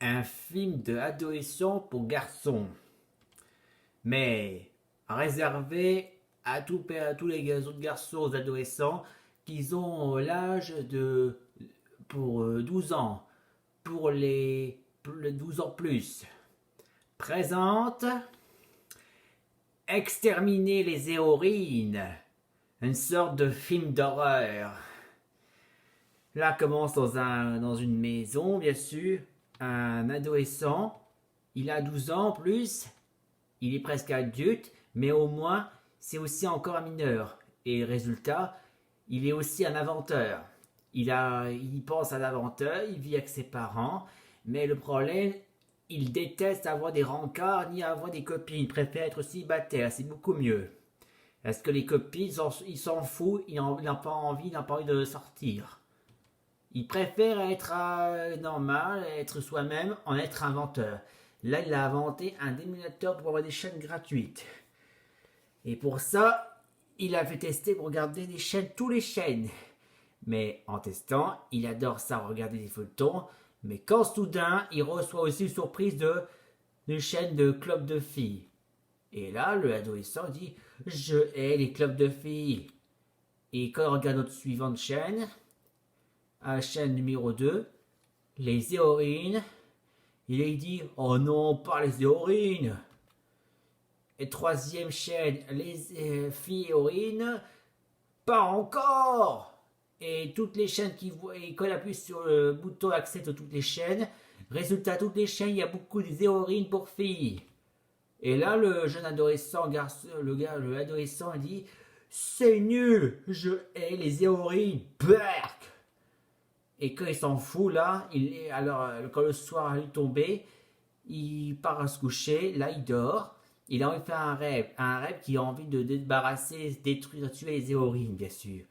un film de adolescent pour garçons, mais réservé à tous les autres garçons adolescents qui ont l'âge de pour 12 ans, pour les 12 ans plus. Présente Exterminer les Éorines, une sorte de film d'horreur. Là commence dans une maison, bien sûr, un adolescent. Il a 12 ans en plus. Il est presque adulte, mais au moins, c'est aussi encore un mineur. Et résultat, il est aussi un inventeur. Il pense à l'inventeur, il vit avec ses parents, mais le problème, il déteste avoir des rencarts ni avoir des copines. Il préfère être célibataire, c'est beaucoup mieux. Parce que les copines, il s'en fout, il n'a pas envie, de sortir. Il préfère être normal, être soi-même, en être inventeur. Là, il a inventé un émulateur pour avoir des chaînes gratuites. Et pour ça, il a fait tester pour regarder des chaînes, toutes les chaînes. Mais en testant, il adore ça, regarder des feuilletons. Mais quand soudain, il reçoit aussi une surprise de chaîne de club de filles. Et là, le adolescent dit « Je hais les clubs de filles ». Et quand il regarde notre suivante chaîne, à la chaîne numéro 2, les Éorines, il dit « Oh non, pas les Éorines !» Et troisième chaîne, les filles Éorines, « Pas encore !» Et toutes les chaînes et quand il appuie sur le bouton accepte toutes les chaînes, résultat, toutes les chaînes, il y a beaucoup de Éorines pour filles. Et là, le jeune adolescent, le adolescent dit « C'est nul, je hais les Éorines, berk !» Et quand il s'en fout, là, quand le soir est tombé, il part à se coucher, là il dort, il a envie de faire un rêve qui a envie de débarrasser, détruire, tuer les Éorines, bien sûr.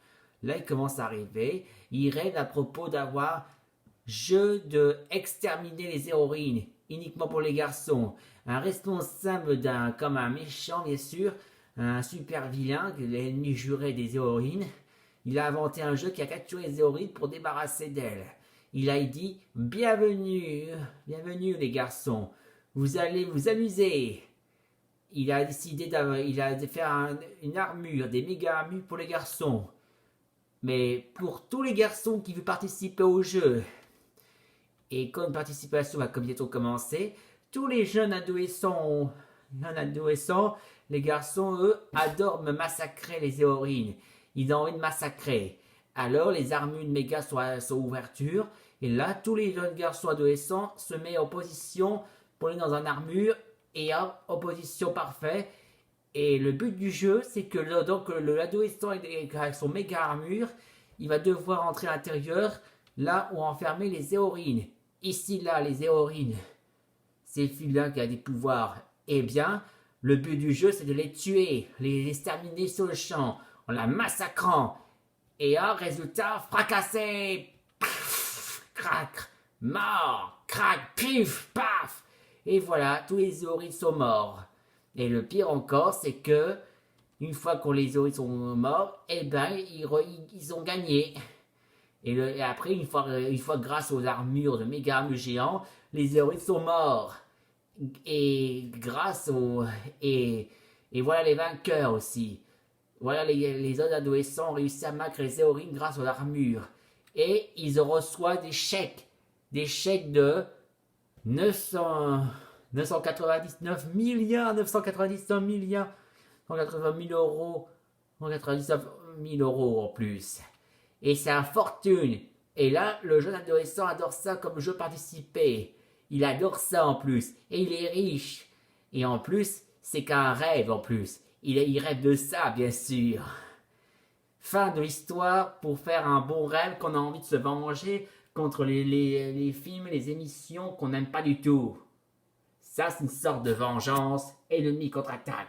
Là il commence à rêver, il rêve à propos d'avoir jeu de exterminer les Éorines, uniquement pour les garçons. Un responsable comme un méchant, bien sûr, un super vilain, l'ennemi juré des Éorines. Il a inventé un jeu qui a capturé les Éorines pour débarrasser d'elles. Il a dit « Bienvenue, bienvenue les garçons, vous allez vous amuser ». Il a décidé de faire une armure, des méga armures pour les garçons. Mais pour tous les garçons qui veulent participer au jeu. Et quand une participation va bientôt commencer, tous les jeunes adolescents, les garçons, eux, adorent me massacrer les Éorines. Ils ont envie de massacrer. Alors les armures de méga sont ouvertures. Et là, tous les jeunes garçons adolescents se mettent en position pour aller dans une armure et en position parfaite. Et le but du jeu, c'est que l'adolescent avec son méga armure, il va devoir entrer à l'intérieur, là où enfermer les Éorines. Ici, là, les Éorines. C'est celui-là qui a des pouvoirs. Eh bien, le but du jeu, c'est de les tuer, les exterminer sur le champ, en la massacrant. Et résultat, fracassé. Pff, crac, mort, crac, pif, paf. Et voilà, tous les Éorines sont morts. Et le pire encore, c'est que une fois que les Éorines sont morts, eh ben, ils ont gagné. Et après, une fois grâce aux armures de méga armures géants, les Éorines sont morts. Et et voilà les vainqueurs aussi. Voilà les autres adolescents ont réussi à vaincre les Éorines grâce aux armures. Et ils reçoivent des chèques de 999 milliards, 999 milliards, 180 000 euros, 199 000 euros en plus. Et c'est une fortune. Et là, le jeune adolescent adore ça comme jeu participé. Il adore ça en plus. Et il est riche. Et en plus, c'est qu'un rêve en plus. Il rêve de ça, bien sûr. Fin de l'histoire pour faire un bon rêve qu'on a envie de se venger contre les films, les émissions qu'on n'aime pas du tout. Ça, c'est une sorte de vengeance. Ennemi contre-attaque.